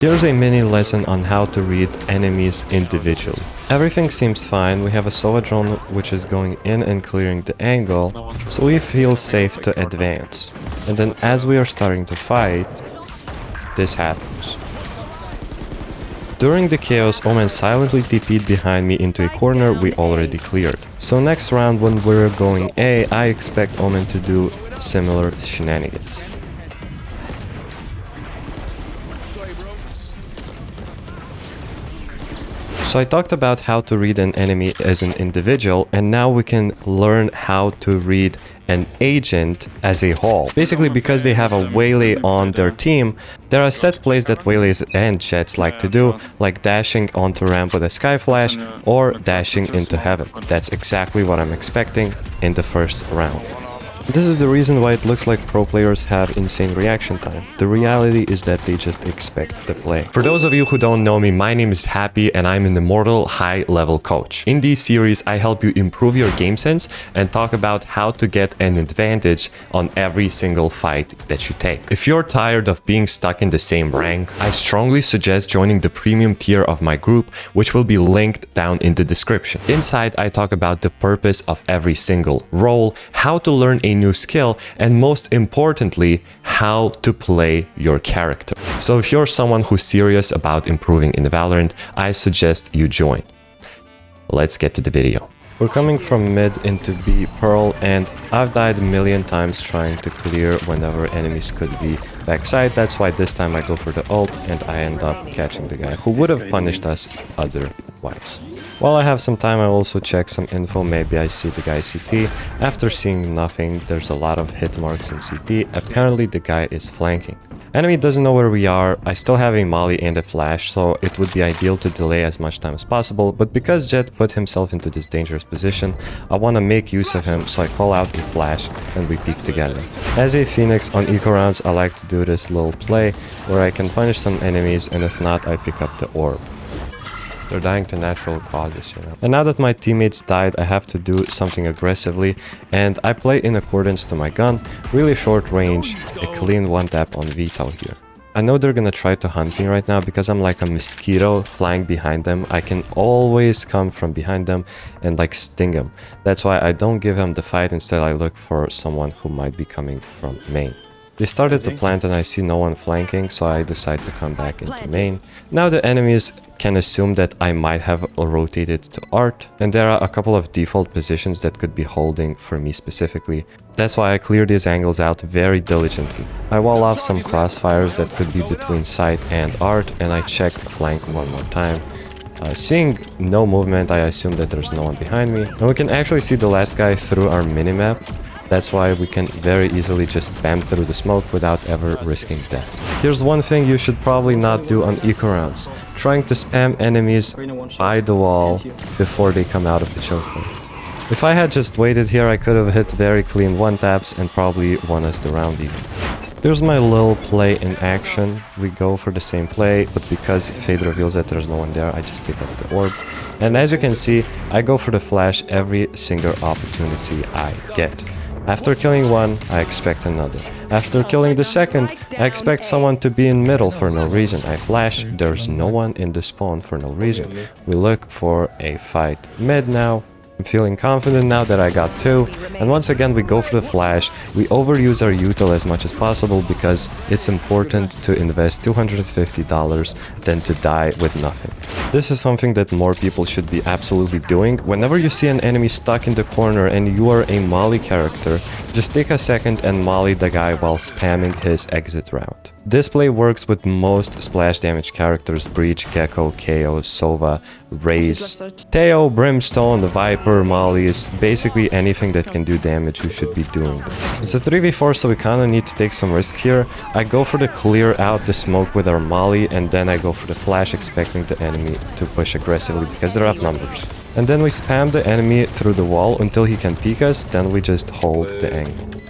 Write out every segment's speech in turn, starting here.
Here's a mini lesson on how to read enemies individually. Everything seems fine, we have a Sova drone which is going in and clearing the angle, so we feel safe to advance. And then as we are starting to fight, this happens. During the chaos, Omen silently TP'd behind me into a corner we already cleared. So next round when we're going A, I expect Omen to do similar shenanigans. So I talked about how to read an enemy as an individual, and now we can learn how to read an agent as a whole. Basically, because they have a waylay on their team, there are set plays that waylays and jets like to do, like dashing onto ramp with a sky flash or dashing into heaven. That's exactly what I'm expecting in the first round. This is the reason why it looks like pro players have insane reaction time. The reality is that they just expect the play. For those of you who don't know me, my name is Happy and I'm an immortal high-level coach. In these series, I help you improve your game sense and talk about how to get an advantage on every single fight that you take. If you're tired of being stuck in the same rank, I strongly suggest joining the premium tier of my group, which will be linked down in the description. Inside, I talk about the purpose of every single role, how to learn a new skill, and most importantly, how to play your character. So if you're someone who's serious about improving in Valorant, I suggest you join. Let's get to the video. We're coming from mid into B Pearl, and I've died a million times trying to clear whenever enemies could be backside. That's why this time I go for the ult and I end up catching the guy who would have punished us otherwise. While I have some time, I also check some info. Maybe I see the guy CT. After seeing nothing, there's a lot of hit marks in CT. Apparently the guy is flanking. Enemy doesn't know where we are. I still have a molly and a flash, so it would be ideal to delay as much time as possible, but because Jet put himself into this dangerous position, I want to make use of him, so I call out a flash and we peek together. As a Phoenix on eco rounds, I like to do this little play where I can punish some enemies, and if not, I pick up the orb. They're dying to natural causes, you know. And now that my teammates died, I have to do something aggressively, and I play in accordance to my gun. Really short range, a clean one tap on Vital here. I know they're gonna try to hunt me right now because I'm like a mosquito flying behind them. I can always come from behind them and like sting them. That's why I don't give them the fight. Instead, I look for someone who might be coming from main. They started to plant and I see no one flanking, so I decide to come back into main. Now the enemies can assume that I might have rotated to art, and there are a couple of default positions that could be holding for me specifically. That's why I clear these angles out very diligently. I wall off some crossfires that could be between site and art, and I check flank one more time. Seeing no movement, I assume that there's no one behind me, and we can actually see the last guy through our minimap. That's why we can very easily just spam through the smoke without ever risking death. Here's one thing you should probably not do on eco rounds: trying to spam enemies by the wall before they come out of the choke point. If I had just waited here, I could have hit very clean one taps and probably won us the round even. Here's my little play in action. We go for the same play, but because Fade reveals that there's no one there, I just pick up the orb. And as you can see, I go for the flash every single opportunity I get. After killing one, I expect another. After killing the second, I expect someone to be in middle for no reason. I flash, there's no one in the spawn for no reason. We look for a fight mid now. I'm feeling confident now that I got two, and once again we go for the flash. We overuse our util as much as possible because it's important to invest $250 than to die with nothing. This is something that more people should be absolutely doing. Whenever you see an enemy stuck in the corner and you are a molly character, just take a second and molly the guy while spamming his exit route. This play works with most splash damage characters: Breach, Gecko, KO, Sova, Raze, Teo, Brimstone, Viper, Mollies. Basically anything that can do damage, you should be doing this. It's a 3v4, so we kinda need to take some risk here. I go for the clear out the smoke with our molly, and then I go for the flash, expecting the enemy to push aggressively because they're outnumbered. And then we spam the enemy through the wall until he can peek us, then we just hold the angle.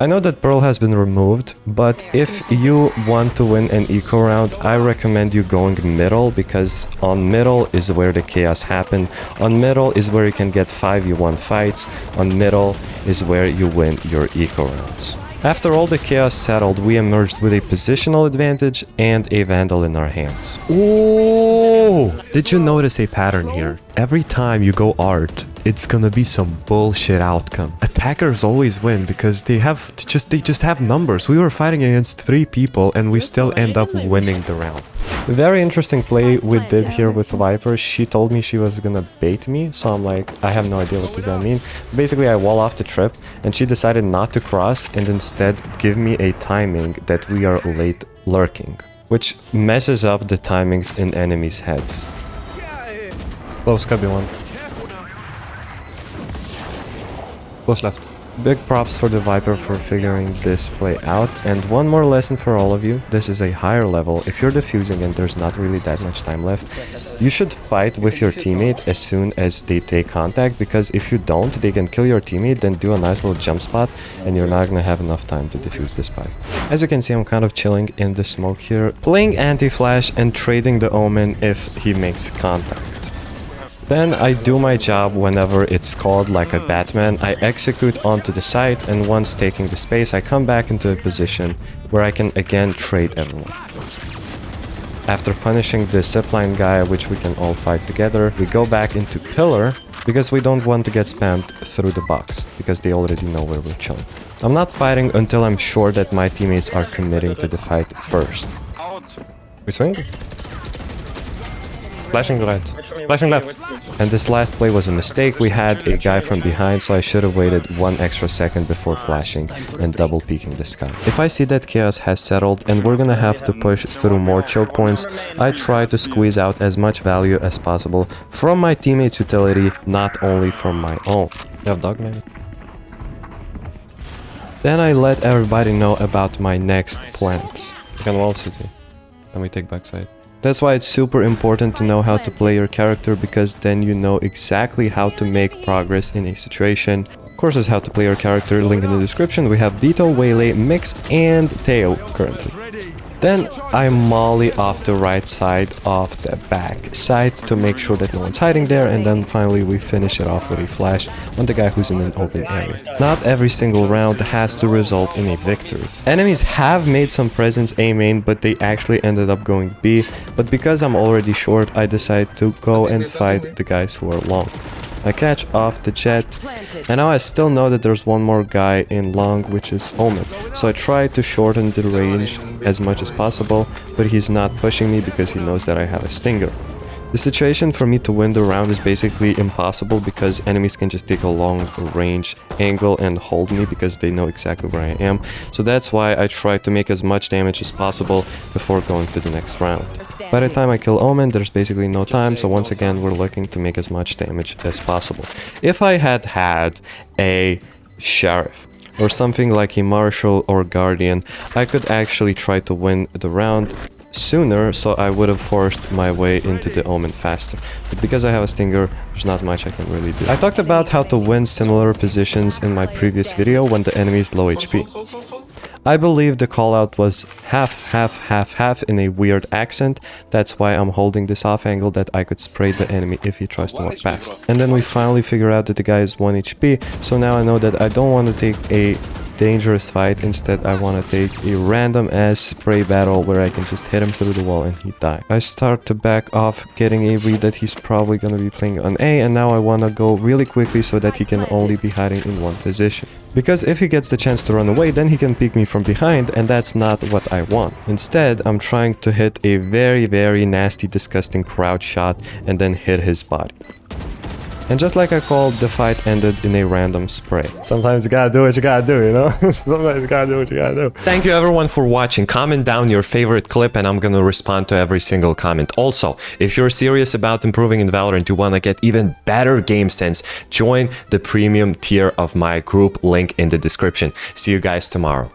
I know that Pearl has been removed, but if you want to win an eco round, I recommend you going middle, because on middle is where the chaos happen. On middle is where you can get 5v1 fights. On middle is where you win your eco rounds. After all the chaos settled, we emerged with a positional advantage and a Vandal in our hands. Oh! Did you notice a pattern here? Every time you go art, it's gonna be some bullshit outcome. Attackers always win because they just have numbers. We were fighting against 3 people and we still end up winning the round. Very interesting play we did here with Viper. She told me she was gonna bait me, so I'm like, I have no idea what does that mean. Basically, I wall off the trip and she decided not to cross and instead give me a timing that we are late lurking, which messes up the timings in enemies' heads. Close, cubby one. Close left. Big props for the Viper for figuring this play out. And one more lesson for all of you. This is a higher level. If you're defusing and there's not really that much time left, you should fight with your teammate as soon as they take contact, because if you don't, they can kill your teammate, then do a nice little jump spot, and you're not gonna have enough time to defuse this spike. As you can see, I'm kind of chilling in the smoke here, playing anti-flash and trading the Omen if he makes contact. Then I do my job whenever it's called, like a Batman. I execute onto the site, and once taking the space, I come back into a position where I can again trade everyone. After punishing the zipline guy, which we can all fight together, we go back into pillar, because we don't want to get spammed through the box, because they already know where we're chilling. I'm not fighting until I'm sure that my teammates are committing to the fight first. We swing? Flashing right, flashing left. And this last play was a mistake. We had a guy from behind, so I should have waited 1 extra second before flashing and double peeking this guy. If I see that chaos has settled and we're gonna have to push through more choke points, I try to squeeze out as much value as possible from my teammate's utility, not only from my own. You have dog maybe? Then I let everybody know about my next plans. We can wall city, and we take backside. That's why it's super important to know how to play your character, because then you know exactly how to make progress in a situation. Courses how to play your character, link in the description. We have Vito, Waylay, Mix, and Teo currently. Then I molly off the right side of the back side to make sure that no one's hiding there, and then finally we finish it off with a flash on the guy who's in an open area. Not every single round has to result in a victory. Enemies have made some presence A main, but they actually ended up going B, but because I'm already short, I decide to go and fight the guys who are long. I catch off the jet, and now I still know that there's one more guy in long, which is Omen. So I try to shorten the range as much as possible, but he's not pushing me because he knows that I have a stinger. The situation for me to win the round is basically impossible because enemies can just take a long range angle and hold me because they know exactly where I am. So that's why I try to make as much damage as possible before going to the next round. By the time I kill Omen, there's basically no time, so once again we're looking to make as much damage as possible. If I had had a Sheriff or something like a Marshal or Guardian, I could actually try to win the round sooner, so I would have forced my way into the Omen faster. But because I have a stinger, there's not much I can really do. I talked about how to win similar positions in my previous video when the enemy is low HP. I believe the callout was half in a weird accent. That's why I'm holding this off angle that I could spray the enemy if he tries to walk past. And then we finally figure out that the guy is 1 HP, so now I know that I don't want to take a dangerous fight. Instead, I want to take a random ass spray battle where I can just hit him through the wall and he die. I start to back off, getting a read that he's probably gonna be playing on A, and now I want to go really quickly so that he can only be hiding in one position. Because if he gets the chance to run away, then he can peek me from behind, and that's not what I want. Instead, I'm trying to hit a very nasty, disgusting crouch shot and then hit his body. And just like I called, the fight ended in a random spray. Sometimes you gotta do what you gotta do, you know? Sometimes you gotta do what you gotta do. Thank you everyone for watching. Comment down your favorite clip and I'm gonna respond to every single comment. Also, if you're serious about improving in Valorant, you wanna get even better game sense, join the premium tier of my group, link in the description. See you guys tomorrow.